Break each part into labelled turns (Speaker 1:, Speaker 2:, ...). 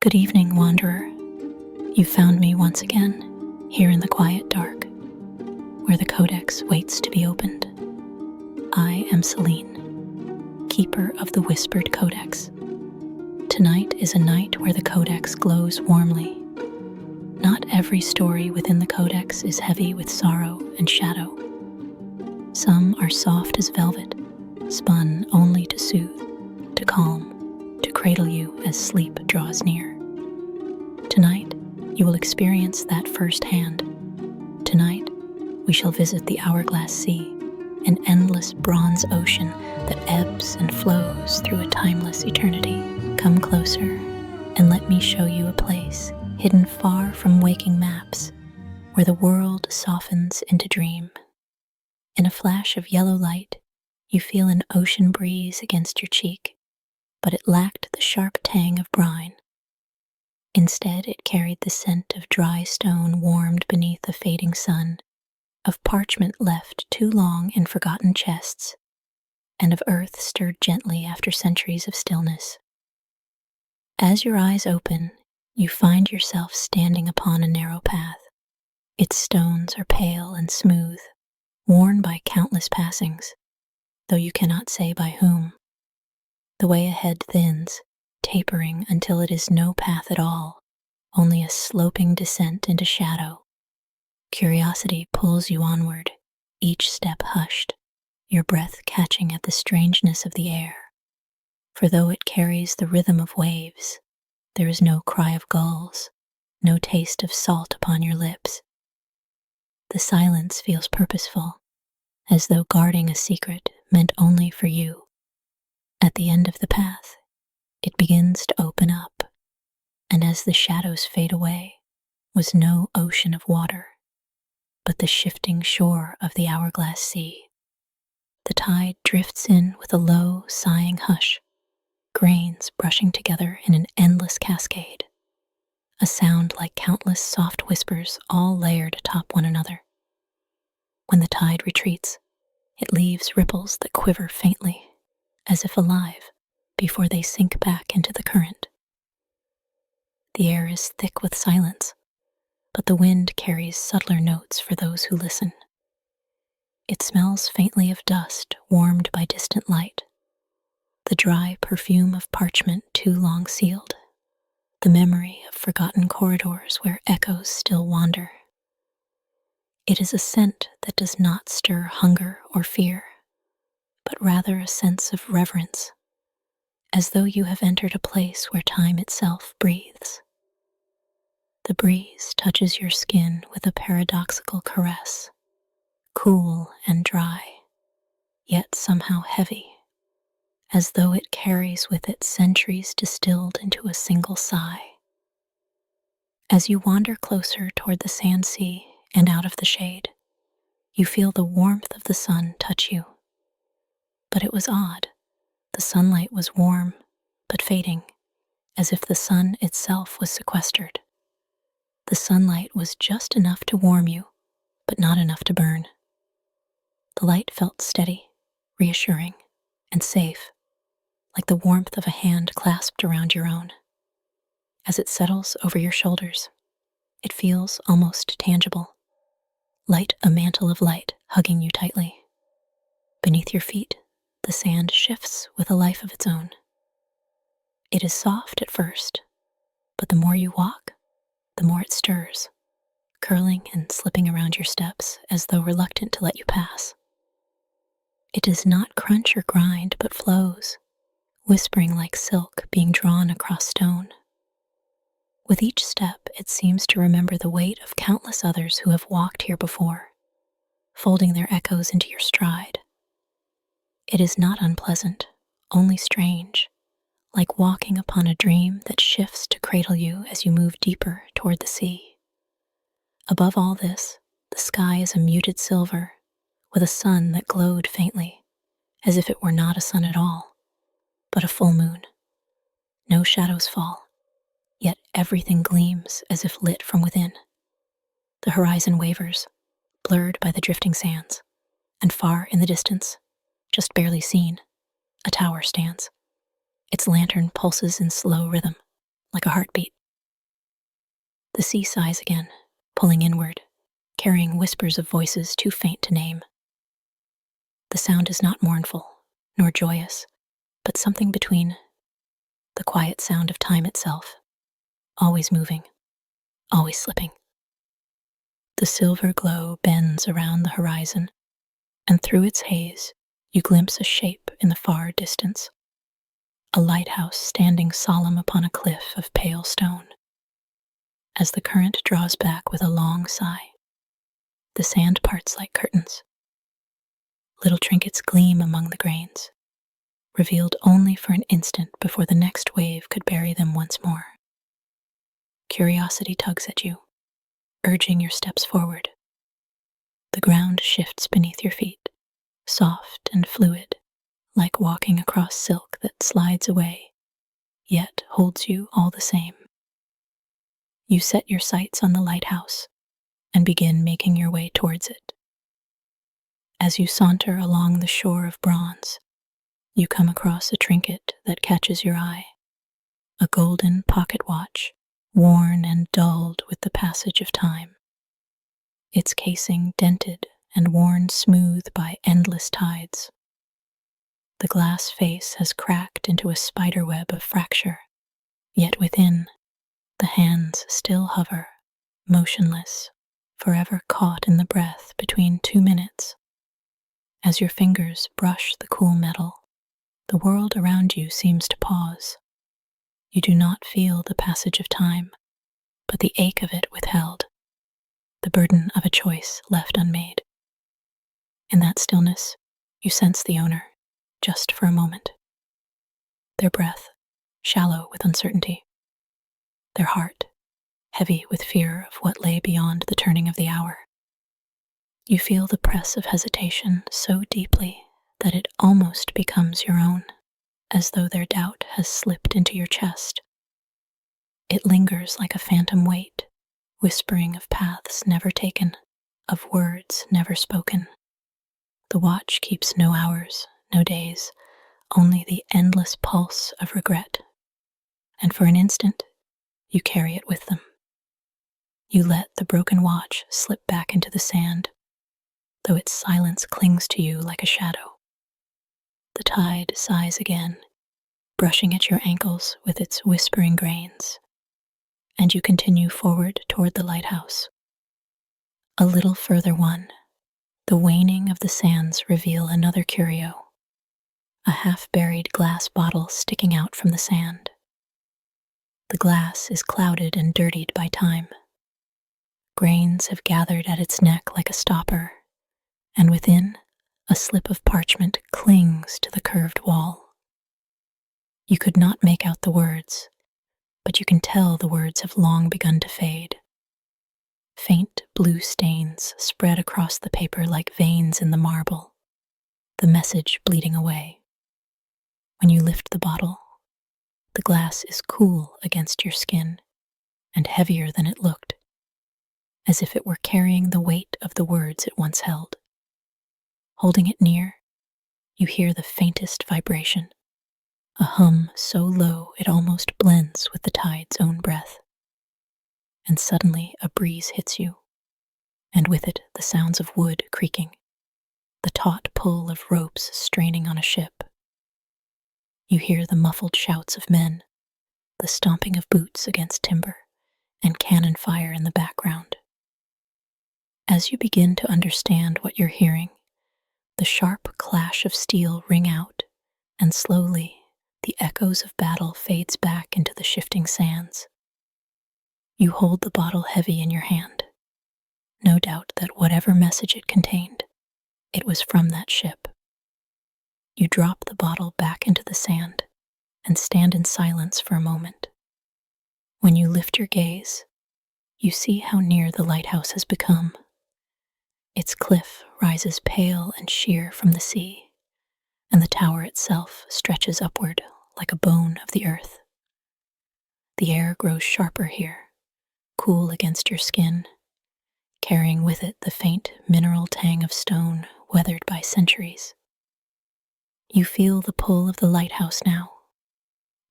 Speaker 1: Good evening, wanderer. You found me once again, here in the quiet dark, where the Codex waits to be opened. I am Celine, keeper of the Whispered Codex. Tonight is a night where the Codex glows warmly. Not every story within the Codex is heavy with sorrow and shadow. Some are soft as velvet, spun only to soothe, to calm, to cradle you as sleep draws near. Tonight, you will experience that firsthand. Tonight, we shall visit the Hourglass Sea, an endless bronze ocean that ebbs and flows through a timeless eternity. Come closer, and let me show you a place hidden far from waking maps, where the world softens into dream. In a flash of yellow light, you feel an ocean breeze against your cheek, but it lacked the sharp tang of brine. Instead, it carried the scent of dry stone warmed beneath a fading sun, of parchment left too long in forgotten chests, and of earth stirred gently after centuries of stillness. As your eyes open, you find yourself standing upon a narrow path. Its stones are pale and smooth, worn by countless passings, though you cannot say by whom. The way ahead thins, tapering until it is no path at all, only a sloping descent into shadow. Curiosity pulls you onward, each step hushed, your breath catching at the strangeness of the air. For though it carries the rhythm of waves, there is no cry of gulls, no taste of salt upon your lips. The silence feels purposeful, as though guarding a secret meant only for you. At the end of the path, it begins to open up, and as the shadows fade away, was no ocean of water, but the shifting shore of the Hourglass Sea. The tide drifts in with a low, sighing hush, grains brushing together in an endless cascade, a sound like countless soft whispers all layered atop one another. When the tide retreats, it leaves ripples that quiver faintly, as if alive, before they sink back into the current. The air is thick with silence, but the wind carries subtler notes for those who listen. It smells faintly of dust warmed by distant light, the dry perfume of parchment too long sealed, the memory of forgotten corridors where echoes still wander. It is a scent that does not stir hunger or fear, but rather a sense of reverence, as though you have entered a place where time itself breathes. The breeze touches your skin with a paradoxical caress, cool and dry, yet somehow heavy, as though it carries with it centuries distilled into a single sigh. As you wander closer toward the sand sea and out of the shade, you feel the warmth of the sun touch you. But it was odd. The sunlight was warm, but fading, as if the sun itself was sequestered. The sunlight was just enough to warm you, but not enough to burn. The light felt steady, reassuring, and safe, like the warmth of a hand clasped around your own. As it settles over your shoulders, it feels almost tangible, like a mantle of light hugging you tightly. Beneath your feet, the sand shifts with a life of its own. It is soft at first, but the more you walk, the more it stirs, curling and slipping around your steps as though reluctant to let you pass. It does not crunch or grind, but flows, whispering like silk being drawn across stone. With each step, it seems to remember the weight of countless others who have walked here before, folding their echoes into your stride. It is not unpleasant, only strange, like walking upon a dream that shifts to cradle you as you move deeper toward the sea. Above all this, the sky is a muted silver, with a sun that glowed faintly, as if it were not a sun at all, but a full moon. No shadows fall, yet everything gleams as if lit from within. The horizon wavers, blurred by the drifting sands, and far in the distance, just barely seen, a tower stands. Its lantern pulses in slow rhythm, like a heartbeat. The sea sighs again, pulling inward, carrying whispers of voices too faint to name. The sound is not mournful, nor joyous, but something between, the quiet sound of time itself, always moving, always slipping. The silver glow bends around the horizon, and through its haze, you glimpse a shape in the far distance. A lighthouse standing solemn upon a cliff of pale stone. As the current draws back with a long sigh, the sand parts like curtains. Little trinkets gleam among the grains, revealed only for an instant before the next wave could bury them once more. Curiosity tugs at you, urging your steps forward. The ground shifts beneath your feet, soft and fluid, like walking across silk that slides away, yet holds you all the same. You set your sights on the lighthouse and begin making your way towards it. As you saunter along the shore of bronze, you come across a trinket that catches your eye, a golden pocket watch, worn and dulled with the passage of time. Its casing dented and worn smooth by endless tides. The glass face has cracked into a spiderweb of fracture, yet within, the hands still hover, motionless, forever caught in the breath between 2 minutes. As your fingers brush the cool metal, the world around you seems to pause. You do not feel the passage of time, but the ache of it withheld, the burden of a choice left unmade. In that stillness, you sense the owner, just for a moment. Their breath, shallow with uncertainty. Their heart, heavy with fear of what lay beyond the turning of the hour. You feel the press of hesitation so deeply that it almost becomes your own, as though their doubt has slipped into your chest. It lingers like a phantom weight, whispering of paths never taken, of words never spoken. The watch keeps no hours, no days, only the endless pulse of regret. And for an instant, you carry it with them. You let the broken watch slip back into the sand, though its silence clings to you like a shadow. The tide sighs again, brushing at your ankles with its whispering grains, and you continue forward toward the lighthouse. A little further on, the waning of the sands reveal another curio, a half-buried glass bottle sticking out from the sand. The glass is clouded and dirtied by time. Grains have gathered at its neck like a stopper, and within, a slip of parchment clings to the curved wall. You could not make out the words, but you can tell the words have long begun to fade. Faint blue stains spread across the paper like veins in the marble, the message bleeding away. When you lift the bottle, the glass is cool against your skin and heavier than it looked, as if it were carrying the weight of the words it once held. Holding it near, you hear the faintest vibration, a hum so low it almost blends with the tide's own breath. And suddenly a breeze hits you, and with it the sounds of wood creaking, the taut pull of ropes straining on a ship. You hear the muffled shouts of men, the stomping of boots against timber, and cannon fire in the background. As you begin to understand what you're hearing, the sharp clash of steel ring out, and slowly the echoes of battle fades back into the shifting sands. You hold the bottle heavy in your hand, no doubt that whatever message it contained, it was from that ship. You drop the bottle back into the sand and stand in silence for a moment. When you lift your gaze, you see how near the lighthouse has become. Its cliff rises pale and sheer from the sea, and the tower itself stretches upward like a bone of the earth. The air grows sharper here, cool against your skin, carrying with it the faint mineral tang of stone weathered by centuries. You feel the pull of the lighthouse now,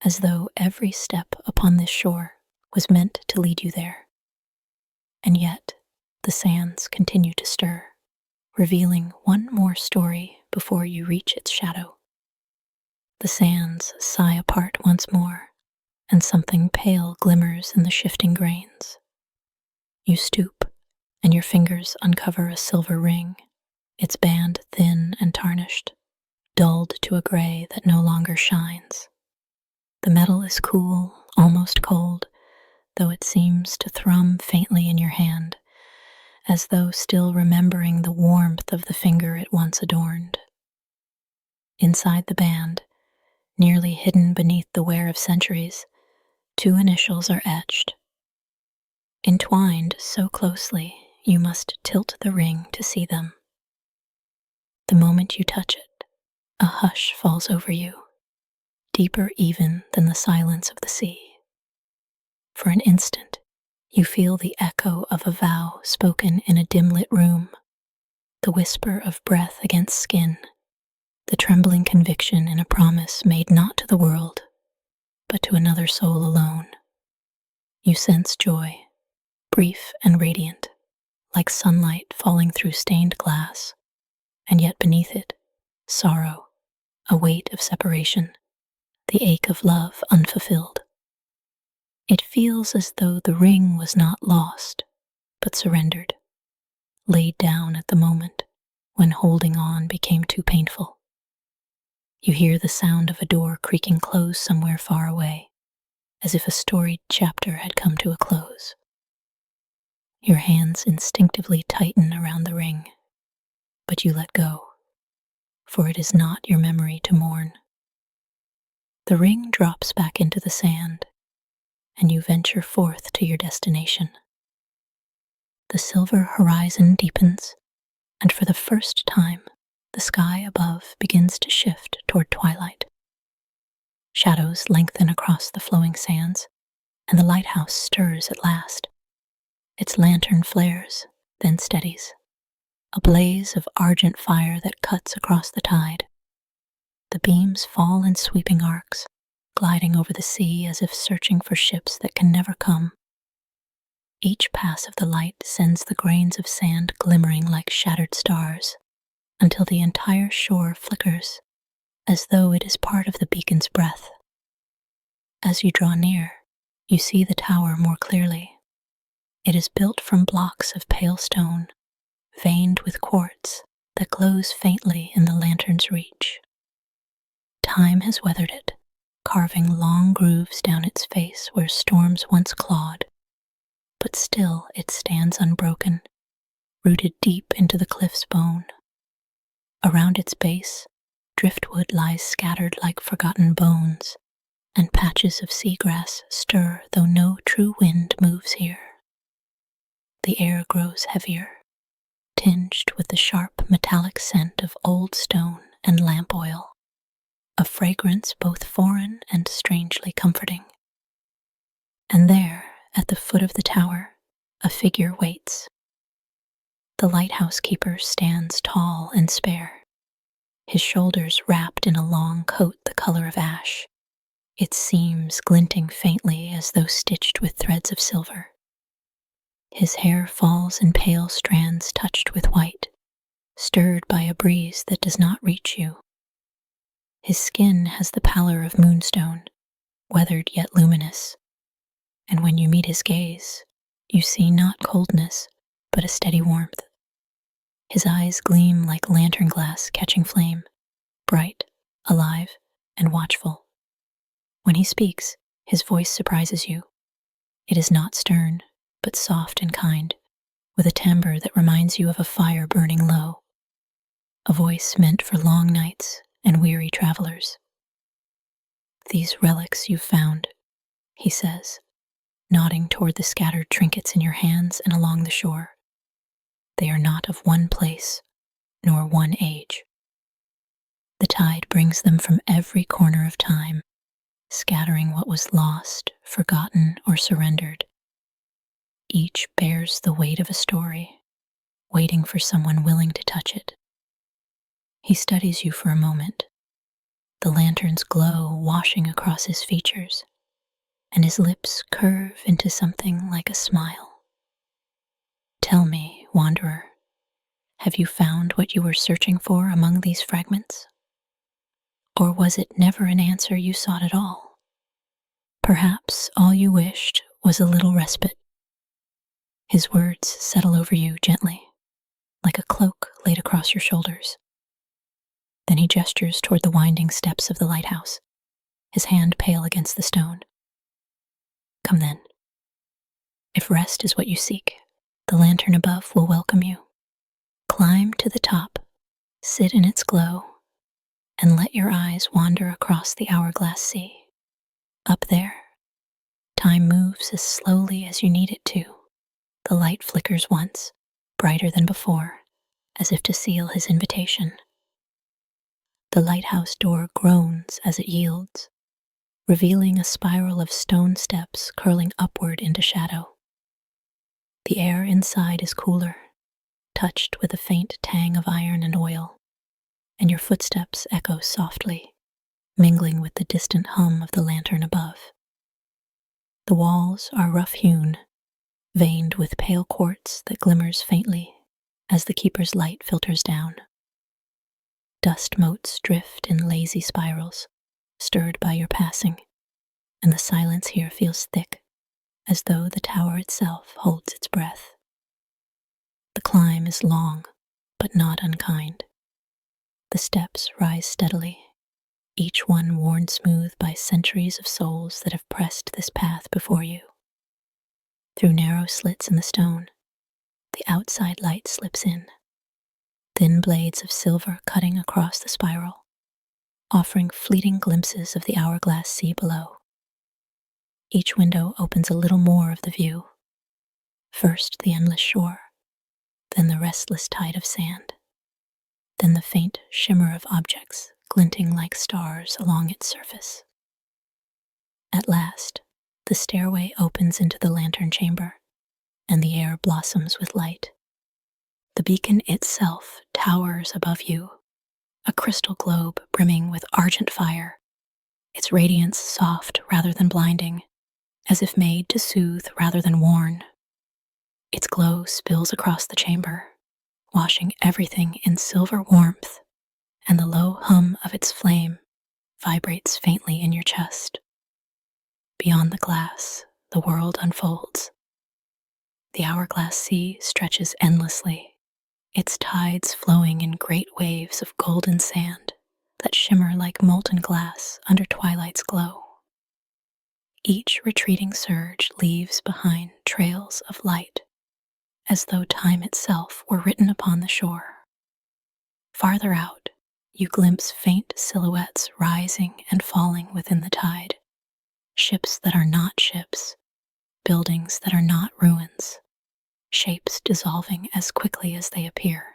Speaker 1: as though every step upon this shore was meant to lead you there. And yet, the sands continue to stir, revealing one more story before you reach its shadow. The sands sigh apart once more, and something pale glimmers in the shifting grains. You stoop, and your fingers uncover a silver ring, its band thin and tarnished, dulled to a gray that no longer shines. The metal is cool, almost cold, though it seems to thrum faintly in your hand, as though still remembering the warmth of the finger it once adorned. Inside the band, nearly hidden beneath the wear of centuries, 2 initials are etched. Entwined so closely, you must tilt the ring to see them. The moment you touch it, a hush falls over you, deeper even than the silence of the sea. For an instant, you feel the echo of a vow spoken in a dim-lit room, the whisper of breath against skin, the trembling conviction in a promise made not to the world, but to another soul alone. You sense joy, brief and radiant, like sunlight falling through stained glass, and yet beneath it, sorrow, a weight of separation, the ache of love unfulfilled. It feels as though the ring was not lost, but surrendered, laid down at the moment when holding on became too painful. You hear the sound of a door creaking closed somewhere far away, as if a storied chapter had come to a close. Your hands instinctively tighten around the ring, but you let go, for it is not your memory to mourn. The ring drops back into the sand, and you venture forth to your destination. The silver horizon deepens, and for the first time, the sky above begins to shift toward twilight. Shadows lengthen across the flowing sands, and the lighthouse stirs at last. Its lantern flares, then steadies, a blaze of argent fire that cuts across the tide. The beams fall in sweeping arcs, gliding over the sea as if searching for ships that can never come. Each pass of the light sends the grains of sand glimmering like shattered stars, until the entire shore flickers, as though it is part of the beacon's breath. As you draw near, you see the tower more clearly. It is built from blocks of pale stone, veined with quartz that glows faintly in the lantern's reach. Time has weathered it, carving long grooves down its face where storms once clawed, but still it stands unbroken, rooted deep into the cliff's bone. Around its base, driftwood lies scattered like forgotten bones, and patches of seagrass stir though no true wind moves here. The air grows heavier, tinged with the sharp metallic scent of old stone and lamp oil, a fragrance both foreign and strangely comforting. And there, at the foot of the tower, a figure waits. The lighthouse keeper stands tall and spare, his shoulders wrapped in a long coat the color of ash, its seams glinting faintly as though stitched with threads of silver. His hair falls in pale strands touched with white, stirred by a breeze that does not reach you. His skin has the pallor of moonstone, weathered yet luminous, and when you meet his gaze, you see not coldness, but a steady warmth. His eyes gleam like lantern glass catching flame, bright, alive, and watchful. When he speaks, his voice surprises you. It is not stern, but soft and kind, with a timbre that reminds you of a fire burning low, a voice meant for long nights and weary travelers. "These relics you've found," he says, nodding toward the scattered trinkets in your hands and along the shore. "They are not of one place, nor one age. The tide brings them from every corner of time, scattering what was lost, forgotten, or surrendered. Each bears the weight of a story, waiting for someone willing to touch it." He studies you for a moment, the lantern's glow washing across his features, and his lips curve into something like a smile. Tell me, wanderer, have you found what you were searching for among these fragments? Or was it never an answer you sought at all? Perhaps all you wished was a little respite. His words settle over you gently, like a cloak laid across your shoulders. Then he gestures toward the winding steps of the lighthouse, his hand pale against the stone. Come then. If rest is what you seek, the lantern above will welcome you. Climb to the top, sit in its glow, and let your eyes wander across the Hourglass Sea. Up there, time moves as slowly as you need it to. The light flickers once, brighter than before, as if to seal his invitation. The lighthouse door groans as it yields, revealing a spiral of stone steps curling upward into shadow. The air inside is cooler, touched with a faint tang of iron and oil, and your footsteps echo softly, mingling with the distant hum of the lantern above. The walls are rough-hewn, veined with pale quartz that glimmers faintly as the keeper's light filters down. Dust motes drift in lazy spirals, stirred by your passing, and the silence here feels thick, as though the tower itself holds its breath. The climb is long, but not unkind. The steps rise steadily, each one worn smooth by centuries of souls that have pressed this path before you. Through narrow slits in the stone, the outside light slips in, thin blades of silver cutting across the spiral, offering fleeting glimpses of the Hourglass Sea below. Each window opens a little more of the view. First the endless shore, then the restless tide of sand, then the faint shimmer of objects glinting like stars along its surface. At last, the stairway opens into the lantern chamber, and the air blossoms with light. The beacon itself towers above you, a crystal globe brimming with argent fire, its radiance soft rather than blinding, as if made to soothe rather than warn. Its glow spills across the chamber, washing everything in silver warmth, and the low hum of its flame vibrates faintly in your chest. Beyond the glass, the world unfolds. The Hourglass Sea stretches endlessly, its tides flowing in great waves of golden sand that shimmer like molten glass under twilight's glow. Each retreating surge leaves behind trails of light, as though time itself were written upon the shore. Farther out, you glimpse faint silhouettes rising and falling within the tide, ships that are not ships, buildings that are not ruins, shapes dissolving as quickly as they appear.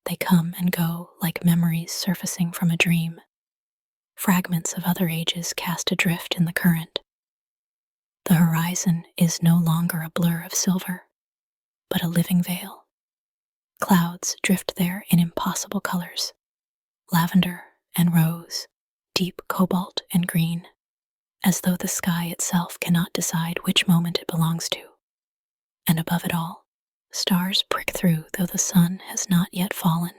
Speaker 1: They come and go like memories surfacing from a dream, fragments of other ages cast adrift in the current. The horizon is no longer a blur of silver, but a living veil. Clouds drift there in impossible colors, lavender and rose, deep cobalt and green, as though the sky itself cannot decide which moment it belongs to. And above it all, stars prick through though the sun has not yet fallen.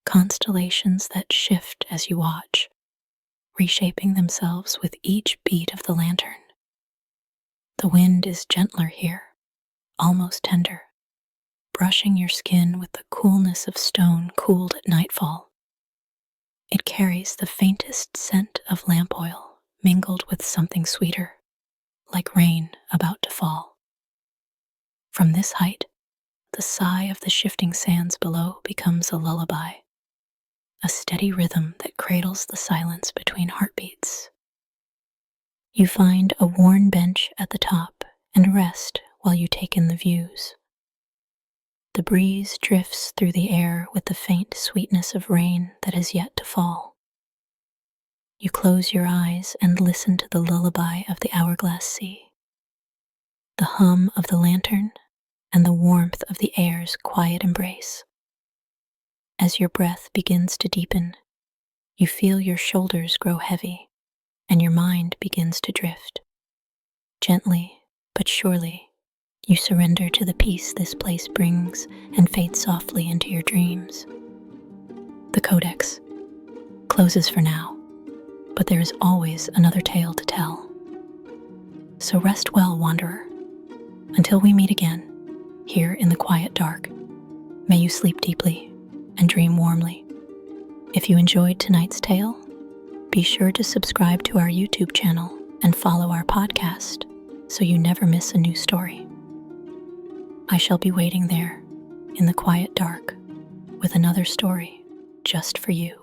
Speaker 1: Constellations that shift as you watch, reshaping themselves with each beat of the lantern. The wind is gentler here, almost tender, brushing your skin with the coolness of stone cooled at nightfall. It carries the faintest scent of lamp oil mingled with something sweeter, like rain about to fall. From this height, the sigh of the shifting sands below becomes a lullaby, a steady rhythm that cradles the silence between heartbeats. You find a worn bench at the top and rest while you take in the views. The breeze drifts through the air with the faint sweetness of rain that has yet to fall. You close your eyes and listen to the lullaby of the Hourglass Sea. The hum of the lantern and the warmth of the air's quiet embrace. As your breath begins to deepen, You feel your shoulders grow heavy and your mind begins to drift. Gently but surely, you surrender to the peace this place brings and fade softly into your dreams. The Codex closes for now, but there is always another tale to tell. So rest well, wanderer. Until we meet again, here in the quiet dark, may you sleep deeply and dream warmly. If you enjoyed tonight's tale, be sure to subscribe to our YouTube channel and follow our podcast so you never miss a new story. I shall be waiting there in the quiet dark with another story just for you.